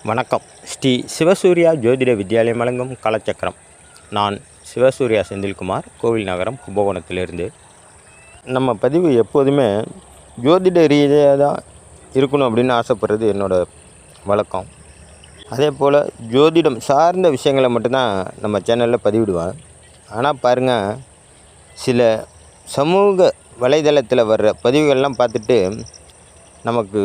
வணக்கம். ஸ்ரீ சிவசூர்யா ஜோதிட வித்யாலயம் வழங்கும் காலச்சக்கரம். நான் சிவசூர்யா செந்தில்குமார், கோவில் நகரம், கும்பகோணத்திலிருந்து. நம்ம பதிவு எப்போதுமே ஜோதிட ரீதியாக தான் இருக்கணும் அப்படின்னு ஆசைப்படுறது என்னோடய வழக்கம். அதே போல் ஜோதிடம் சார்ந்த விஷயங்களை மட்டும்தான் நம்ம சேனலில் பதிவிடுவேன். ஆனால் பாருங்கள், சில சமூக வலைதளத்தில் வர்ற பதிவுகள்லாம் பார்த்துட்டு நமக்கு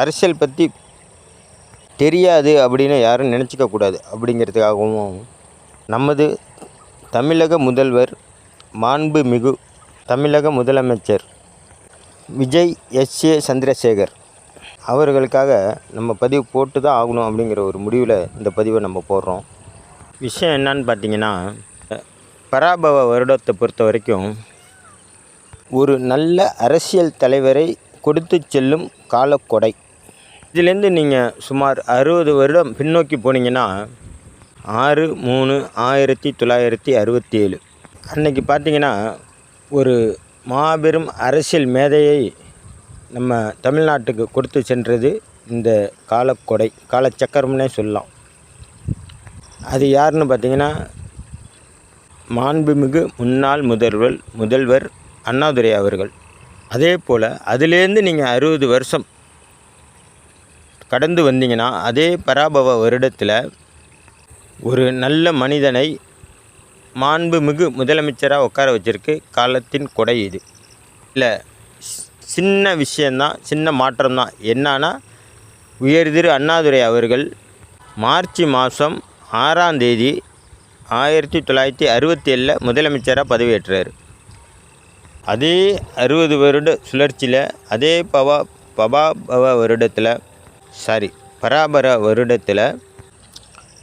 அரசியல் பற்றி தெரியாது அப்படின்னு யாரும் நினச்சிக்கக்கூடாது அப்படிங்கிறதுக்காகவும், நமது தமிழக முதல்வர், மாண்புமிகு தமிழக முதலமைச்சர் விஜய் எஸ்.ஏ. சந்திரசேகர் அவர்களுக்காக நம்ம பதிவு போட்டு தான் ஆகணும் அப்படிங்கிற ஒரு முடிவில் இந்த பதிவை நம்ம போடுறோம். விஷயம் என்னன்னு பார்த்திங்கன்னா, பராபவ வருடத்தை பொறுத்த வரைக்கும் ஒரு நல்ல அரசியல் தலைவரை கொடுத்து செல்லும் காலக்கொடை. இதிலேருந்து நீங்கள் சுமார் 60 வருடம் பின்னோக்கி போனீங்கன்னா 6/3/1967 அன்றைக்கி பார்த்திங்கன்னா ஒரு மாபெரும் அரசியல் மேதையை நம்ம தமிழ்நாட்டுக்கு கொடுத்து சென்றது இந்த காலக்கொடை, காலச்சக்கரம்னே சொல்லலாம். அது யாருன்னு பார்த்திங்கன்னா, மாண்புமிகு முன்னாள் முதல்வர் அண்ணாதுரை அவர்கள். அதே போல் அதுலேருந்து நீங்கள் 60 வருஷம் கடந்து வந்தீங்கன்னா, அதே பராபவ வருடத்தில் ஒரு நல்ல மனிதனை மாண்புமிகு முதலமைச்சராக உட்கார வச்சிருக்கு காலத்தின் கொடை இது. இல்லை, சின்ன விஷயந்தான், சின்ன மாற்றம்தான். என்னன்னா, உயர்திரு அண்ணாதுரை அவர்கள் மார்ச் மாதம் 6ஆம் தேதி 1967 முதலமைச்சராக பதவியேற்றார். அதே 60 வருட சுழற்சியில் அதே பராபர வருடத்தில்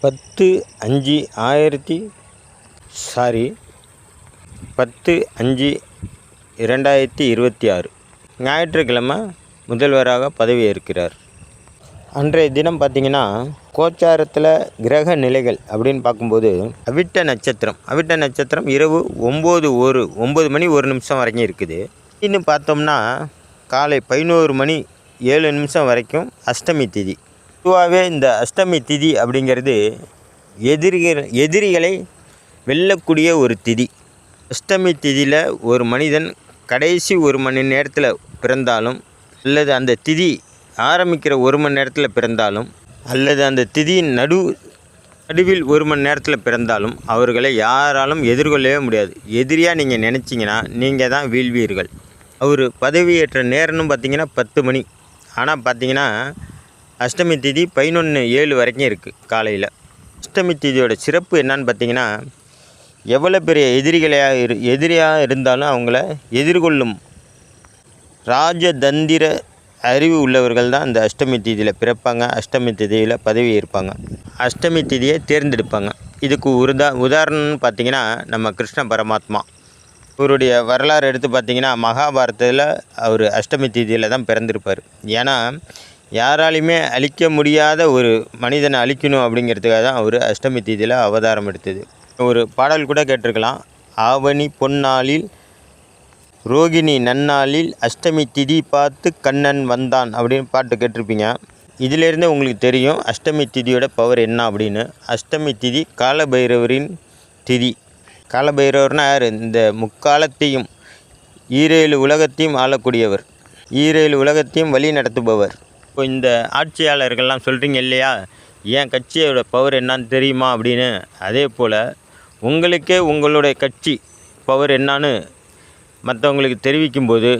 10/5/2026 ஞாயிற்றுக்கிழமை முதல்வராக பதவியேற்கிறார். அன்றைய தினம் பார்த்திங்கன்னா, கோச்சாரத்தில் கிரக நிலைகள் அப்படின்னு பார்க்கும்போது அவிட்ட நட்சத்திரம் இரவு 9 மணி 1 நிமிஷம் வரைக்கும் இருக்குது. இன்னும் பார்த்தோம்னா காலை 11 மணி 7 நிமிஷம் வரைக்கும் அஷ்டமி திதி. பொதுவாகவே இந்த அஷ்டமி திதி அப்படிங்கிறது எதிரிகளை வெல்லக்கூடிய ஒரு திதி. அஷ்டமி திதியில் ஒரு மனிதன் கடைசி 1 மணி நேரத்தில் பிறந்தாலும், அல்லது அந்த திதி ஆரம்பிக்கிற 1 மணி நேரத்தில் பிறந்தாலும், அல்லது அந்த திதியின் நடுவில் 1 மணி நேரத்தில் பிறந்தாலும் அவர்களை யாராலும் எதிர்கொள்ளவே முடியாது. எதிரியாக நீங்கள் நினச்சிங்கன்னா நீங்கள் தான் வீழ்வீர்கள். அவர் பதவியேற்ற நேரம்னு பார்த்திங்கன்னா 10 மணி. ஆனால் பார்த்திங்கன்னா அஷ்டமி திதி 11:07 வரைக்கும் இருக்குது காலையில். அஷ்டமி திதியோட சிறப்பு என்னன்னு பார்த்திங்கன்னா, எவ்வளோ பெரிய எதிரியாக இருந்தாலும் அவங்கள எதிர்கொள்ளும் ராஜதந்திர அறிவு உள்ளவர்கள் தான் இந்த அஷ்டமி திதியில் பிறப்பாங்க, அஷ்டமி திதியில் பதவி ஏற்பாங்க, அஷ்டமி திதியை தேர்ந்தெடுப்பாங்க. இதுக்கு உதாரணம்னு பார்த்திங்கன்னா நம்ம கிருஷ்ண பரமாத்மா. இவருடைய வரலாறு எடுத்து பார்த்திங்கன்னா, மகாபாரதத்தில் அவர் அஷ்டமி திதியில் தான் பிறந்திருப்பார். ஏன்னா யாராலையுமே அழிக்க முடியாத ஒரு மனிதனை அழிக்கணும் அப்படிங்கிறதுக்காக தான் அவர் அஷ்டமி திதியில் அவதாரம் எடுத்தது. ஒரு பாடல் கூட கேட்டிருக்கலாம், ஆவணி பொன்னாளில் ரோகிணி நன்னாளில் அஷ்டமி திதி பார்த்து கண்ணன் வந்தான் அப்படின்னு பாட்டு கேட்டிருப்பீங்க. இதிலேருந்தே உங்களுக்கு தெரியும் அஷ்டமி திதியோட பவர் என்ன அப்படின்னு. அஷ்டமி திதி காலபைரவரின் திதி. காலபைரவர்னா யார்? இந்த முக்காலத்தையும் 7 உலகத்தையும் ஆளக்கூடியவர், 7 உலகத்தையும் வழி நடத்துபவர். இப்போ இந்த ஆட்சியாளர்கள்லாம் சொல்கிறீங்க இல்லையா, என் கட்சியோட பவர் என்னான்னு தெரியுமா அப்படின்னு. அதே போல் உங்களுக்கே உங்களுடைய கட்சி பவர் என்னான்னு மற்றவங்களுக்கு தெரிவிக்கும்போது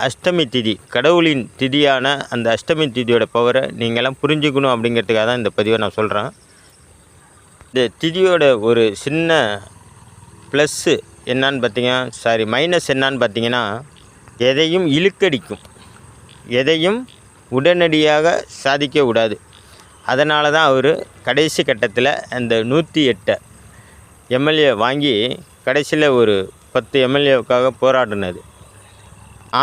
அஷ்டமி திதி, கடவுளின் திதியான அந்த அஷ்டமி திதியோட பவரை நீங்கள்லாம் புரிஞ்சுக்கணும் அப்படிங்கிறதுக்காக தான் இந்த பதிவை நான் சொல்கிறேன். இந்த திதியோட ஒரு சின்ன ப்ளஸ்ஸு என்னான்னு பார்த்தீங்கன்னா, மைனஸ் என்னான்னு பார்த்தீங்கன்னா, எதையும் இழுக்கடிக்கும், எதையும் உடனடியாக சாதிக்க விடாது. அதனால தான் அவர் கடைசி கட்டத்தில் அந்த 108 எம்எல்ஏ வாங்கி கடைசியில் ஒரு 10 எம்எல்ஏவுக்காக போராடினது.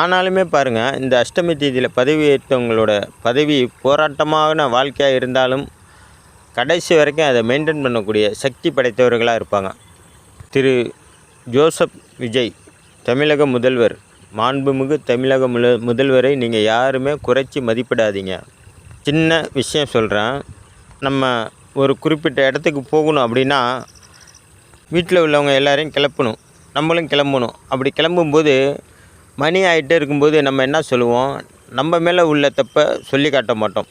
ஆனாலுமே பாருங்கள், இந்த அஷ்டமி தேதியில் பதவியேற்றவங்களோட பதவி போராட்டமான வாழ்க்கையாக இருந்தாலும் கடைசி வரைக்கும் அதை மெயின்டைன் பண்ணக்கூடிய சக்தி படைத்தவர்களாக இருப்பாங்க. திரு ஜோசப் விஜய் தமிழக முதல்வர், மாண்புமிகு தமிழக முதல்வரை நீங்கள் யாருமே குறைச்சி மதிப்பிடாதீங்க. சின்ன விஷயம் சொல்கிறேன். நம்ம ஒரு குறிப்பிட்ட இடத்துக்கு போகணும் அப்படின்னா வீட்டில் உள்ளவங்க எல்லாரையும் கிளப்பணும், நம்மளும் கிளம்பணும். அப்படி கிளம்பும்போது மணி ஆகிட்டே இருக்கும்போது நம்ம என்ன சொல்லுவோம், நம்ம மேலே உள்ள தப்பை சொல்லி காட்ட மாட்டோம்.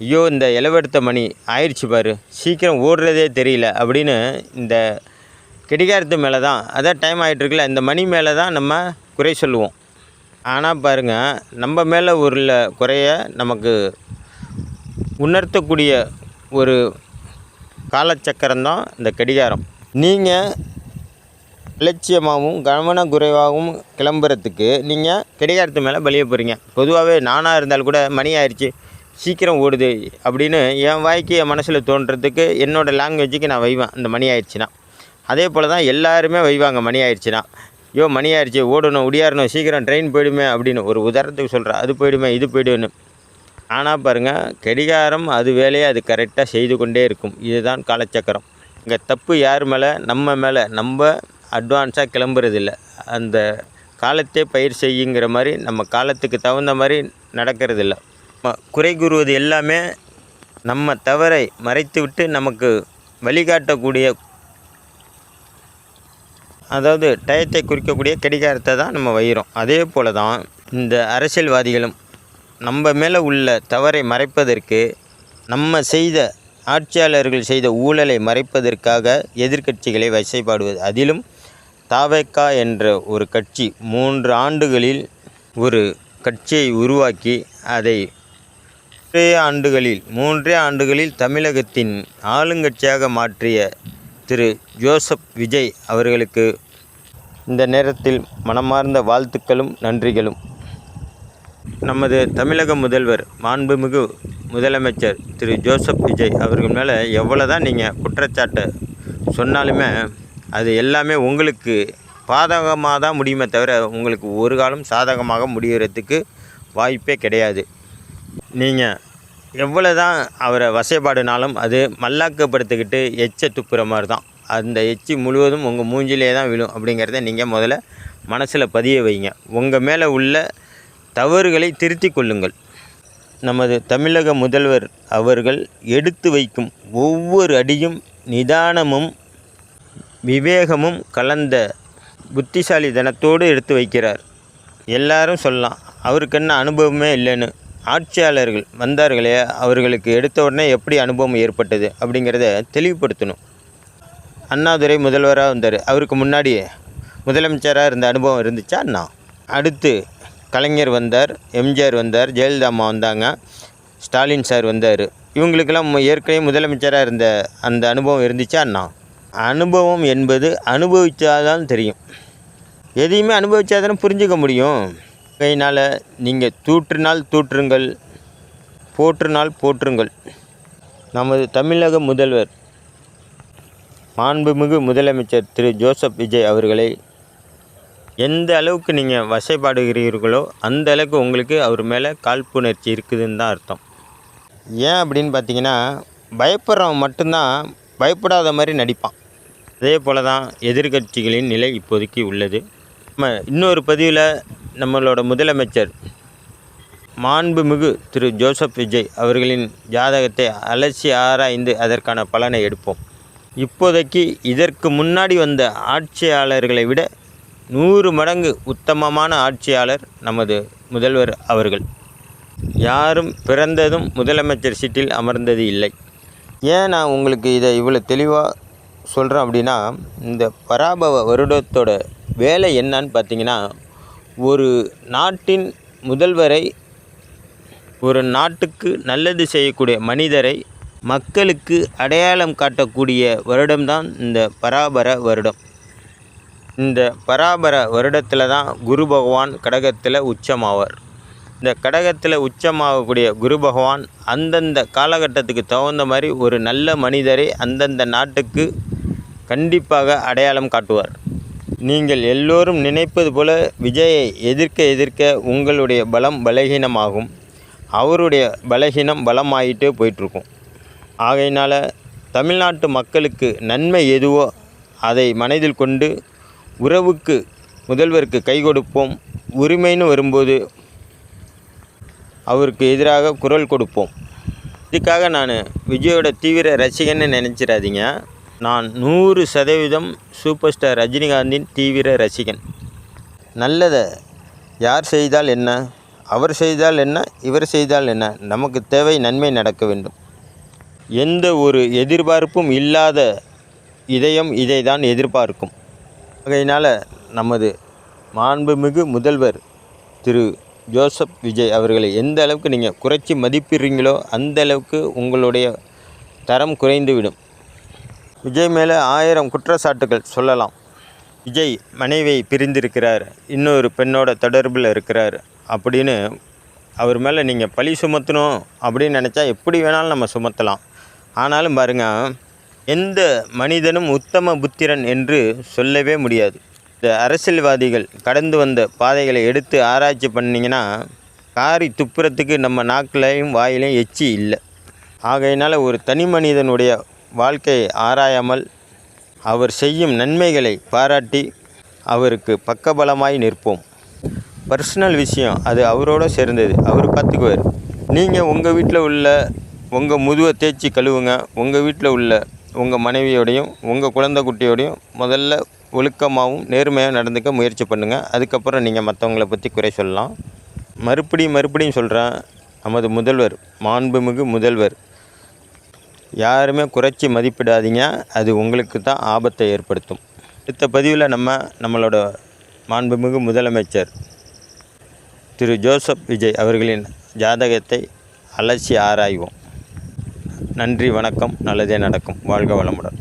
ஐயோ இந்த இலவெடுத்த மணி ஆயிடுச்சு பாரு, சீக்கிரம் ஓடுறதே தெரியல அப்படின்னு இந்த கடிகாரத்து மேலே தான், அதான் டைம் ஆகிட்டுருக்குல்ல, இந்த மணி மேலே தான் நம்ம குறை சொல்லுவோம். ஆனால் பாருங்கள், நம்ம மேலே உள்ள குறைய நமக்கு உணர்த்தக்கூடிய ஒரு காலச்சக்கரம் தான் இந்த கடிகாரம். நீங்கள் அலட்சியமாகவும் கவனக்குறைவாகவும் கிளம்புறதுக்கு நீங்கள் கடிகாரத்து மேலே பலிய போகிறீங்க. பொதுவாகவே நானாக இருந்தால் கூட மணி ஆயிடுச்சு சீக்கிரம் ஓடுது அப்படின்னு என் வாய்க்கு என் மனசில் தோன்றதுக்கு என்னோடய லாங்குவேஜுக்கு நான் வைவேன் அந்த மணி ஆயிடுச்சுன்னா. அதே போல் தான் எல்லாருமே வைவாங்க மணி ஆயிடுச்சுன்னா. ஐயோ மணி ஆயிடுச்சு, ஓடணும், ஒடியாரணும், சீக்கிரம் ட்ரெயின் போயிடுமே அப்படின்னு ஒரு உதாரணத்துக்கு சொல்கிறேன். அது போயிடுமே இது போயிடுன்னு. ஆனால் பாருங்கள், கடிகாரம் அது வேலையை அது கரெக்டாக செய்து கொண்டே இருக்கும். இதுதான் காலச்சக்கரம். இங்கே தப்பு யார் மேலே? நம்ம மேலே. நம்ம அட்வான்ஸாக கிளம்புறதில்ல. அந்த காலத்தை பயிர் செய்யுங்கிற மாதிரி நம்ம காலத்துக்கு தகுந்த மாதிரி நடக்கிறதில்ல. குறை கூறுவது எல்லாமே நம்ம தவறை மறைத்து விட்டு நமக்கு வழிகாட்டக்கூடிய, அதாவது டயத்தை குறிக்கக்கூடிய கடிகாரத்தை தான் நம்ம வைகிறோம். அதே போல் தான் இந்த அரசியல்வாதிகளும் நம்ம மேலே உள்ள தவறை மறைப்பதற்கு, நம்ம செய்த ஆட்சியாளர்கள் செய்த ஊழலை மறைப்பதற்காக எதிர்க்கட்சிகளை வசைபாடுவது. அதிலும் தாவேக்கா என்ற ஒரு கட்சி 3 ஆண்டுகளில் ஒரு கட்சியை உருவாக்கி அதை 3 ஆண்டுகளில் தமிழகத்தின் ஆளுங்கட்சியாக மாற்றிய திரு ஜோசப் விஜய் அவர்களுக்கு இந்த நேரத்தில் மனமார்ந்த வாழ்த்துக்களும் நன்றிகளும். நமது தமிழக முதல்வர் மாண்புமிகு முதலமைச்சர் திரு ஜோசப் விஜய் அவர்கள் மேலே எவ்வளோ தான் நீங்கள் குற்றச்சாட்டை சொன்னாலுமே அது எல்லாமே உங்களுக்கு பாதகமாக தான் முடியுமே தவிர உங்களுக்கு ஒரு காலம் சாதகமாக முடிகிறதுக்கு வாய்ப்பே கிடையாது. நீங்கள் எவ்வளோ தான் அவரை வசைபாடுனாலும் அது மல்லாக்கப்படுத்திக்கிட்டு எச்சை துப்புற மாதிரி தான். அந்த எச்சி முழுவதும் உங்கள் மூஞ்சிலே தான் விழும் அப்படிங்கிறத நீங்கள் முதல்ல மனசில் பதிய வைங்க. உங்கள் மேலே உள்ள தவறுகளை திருத்தி கொள்ளுங்கள். நமது தமிழக முதல்வர் அவர்கள் எடுத்து வைக்கும் ஒவ்வொரு அடியும் நிதானமும் விவேகமும் கலந்த புத்திசாலித்தனத்தோடு எடுத்து வைக்கிறார். எல்லாரும் சொல்லலாம் அவருக்கு என்ன அனுபவமே இல்லைன்னு. ஆட்சியாளர்கள் வந்தார்களே, அவர்களுக்கு எடுத்த உடனே எப்படி அனுபவம் ஏற்பட்டது அப்படிங்கிறத தெளிவுபடுத்தணும். அண்ணாதுரை முதல்வராக வந்தார், அவருக்கு முன்னாடி முதலமைச்சராக இருந்த அனுபவம் இருந்துச்சா? அண்ணா அடுத்து கலைஞர் வந்தார், எம்ஜிஆர் வந்தார், ஜெயலலிதா அம்மா வந்தாங்க, ஸ்டாலின் சார் வந்தார். இவங்களுக்கெல்லாம் ஏற்கனவே முதலமைச்சராக இருந்த அந்த அனுபவம் இருந்துச்சா? அண்ணா அனுபவம் என்பது அனுபவித்தாதான் தெரியும். எதையுமே அனுபவித்தாதானே புரிஞ்சுக்க முடியும். கையினால் நீங்கள் தூற்றினால் தூற்றுங்கள், போற்றினால் போற்றுங்கள். நமது தமிழக முதல்வர் மாண்புமிகு முதலமைச்சர் திரு ஜோசப் விஜய் அவர்களை எந்த அளவுக்கு நீங்கள் வசைபாடுகிறீர்களோ அந்த அளவுக்கு உங்களுக்கு அவர் மேலே காழ்ப்புணர்ச்சி இருக்குதுன்னு தான் அர்த்தம். ஏன் அப்படின்னு பார்த்தீங்கன்னா, பயப்படுறவன் மட்டும்தான் பயப்படாத மாதிரி நடிப்பான். அதே போல் தான் எதிர்க்கட்சிகளின் நிலை இப்போதைக்கு உள்ளது. நம்ம இன்னொரு பதிவில் நம்மளோட முதலமைச்சர் மாண்புமிகு திரு ஜோசப் விஜய் அவர்களின் ஜாதகத்தை அலசி ஆராய்ந்து அதற்கான பலனை எடுப்போம். இப்போதைக்கு இதற்கு முன்னாடி வந்த ஆட்சியாளர்களை விட 100 மடங்கு உத்தமமான ஆட்சியாளர் நமது முதல்வர் அவர்கள். யாரும் பிறந்ததும் முதலமைச்சர் சீட்டில் அமர்ந்தது இல்லை. ஏன் நான் உங்களுக்கு இதை இவ்வளோ தெளிவாக சொல்கிறேன் அப்படின்னா, இந்த பராபவ வருடத்தோட வேலை என்னன்னு பார்த்தீங்கன்னா, ஒரு நாட்டின் முதல்வரை, ஒரு நாட்டுக்கு நல்லது செய்யக்கூடிய மனிதரை மக்களுக்கு அடையாளம் காட்டக்கூடிய வருடம்தான் இந்த பராபர வருடம். இந்த பராபர வருடத்தில் தான் குரு பகவான் கடகத்தில் உச்சமாவார். இந்த கடகத்தில் உச்சமாகக்கூடிய குரு பகவான் அந்தந்த காலகட்டத்துக்கு தகுந்த மாதிரி ஒரு நல்ல மனிதரை அந்தந்த நாட்டுக்கு கண்டிப்பாக அடையாளம் காட்டுவார். நீங்கள் எல்லோரும் நினைப்பது போல விஜயை எதிர்க்க உங்களுடைய பலம் பலகீனமாகும், அவருடைய பலகீனம் பலமாயிட்டே போயிட்டுருக்கும். ஆகையினால் தமிழ்நாட்டு மக்களுக்கு நன்மை எதுவோ அதை மனதில் கொண்டு உறவுக்கு முதல்வருக்கு கை கொடுப்போம். உரிமைன்னு வரும்போது அவருக்கு எதிராக குரல் கொடுப்போம். இதுக்காக நான் விஜயோட தீவிர ரசிகன்னு நினச்சிடாதீங்க. நான் 100% சூப்பர் ஸ்டார் ரஜினிகாந்தின் தீவிர ரசிகன். நல்லதை யார் செய்தால் என்ன, அவர் செய்தால் என்ன, இவர் செய்தால் என்ன, நமக்கு தேவை நன்மை நடக்க வேண்டும். எந்த ஒரு எதிர்பார்ப்பும் இல்லாத இதயம் இதை தான் எதிர்பார்க்கும். ஆகையினால் நமது மாண்புமிகு முதல்வர் திரு ஜோசப் விஜய் அவர்களை எந்த அளவுக்கு நீங்கள் குறைச்சி மதிப்பிடுறீங்களோ அந்த அளவுக்கு உங்களுடைய தரம் குறைந்துவிடும். விஜய் மேலே 1000 குற்றச்சாட்டுகள் சொல்லலாம். விஜய் மனைவியை பிரிந்திருக்கிறார், இன்னொரு பெண்ணோட தொடர்பில் இருக்கிறார் அப்படின்னு அவர் மேலே நீங்கள் பழி சுமத்தணும் அப்படின்னு நினச்சா எப்படி வேணாலும் நம்ம சுமத்தலாம். ஆனாலும் பாருங்கள், எந்த மனிதனும் உத்தம புத்திரன் என்று சொல்லவே முடியாது. இந்த அரசியல்வாதிகள் கடந்து வந்த பாதைகளை எடுத்து ஆராய்ச்சி பண்ணிங்கன்னா காரி துப்புறத்துக்கு நம்ம நாக்கிலையும் வாயிலையும் எச்சி இல்லை. ஆகையினால் ஒரு தனி மனிதனுடைய வாழ்க்கையை ஆராயாமல் அவர் செய்யும் நன்மைகளை பாராட்டி அவருக்கு பக்கபலமாய் நிற்போம். பர்சனல் விஷயம் அது அவரோட சேர்ந்தது, அவர் பார்த்துக்குவார். நீங்கள் உங்கள் வீட்டில் உள்ள உங்கள் முதுவை தேய்ச்சி கழுவுங்க. உங்கள் வீட்டில் உள்ள உங்கள் மனைவியோடையும் உங்கள் குழந்தை குட்டியோடையும் முதல்ல ஒழுக்கமாகவும் நேர்மையாக நடந்துக்க முயற்சி பண்ணுங்கள். அதுக்கப்புறம் நீங்கள் மற்றவங்கள பற்றி குறை சொல்லலாம். மறுபடியும் சொல்கிறேன், நமது முதல்வர், மாண்புமிகு முதல்வர், யாருமே குறைச்சி மதிப்பிடாதீங்க. அது உங்களுக்கு தான் ஆபத்தை ஏற்படுத்தும். அடுத்த பதிவில் நம்மளோட மாண்புமிகு முதலமைச்சர் திரு ஜோசப் விஜய் அவர்களின் ஜாதகத்தை அலசி ஆராய்வோம். நன்றி, வணக்கம். நல்லதே நடக்கும். வாழ்க வளமுடன்.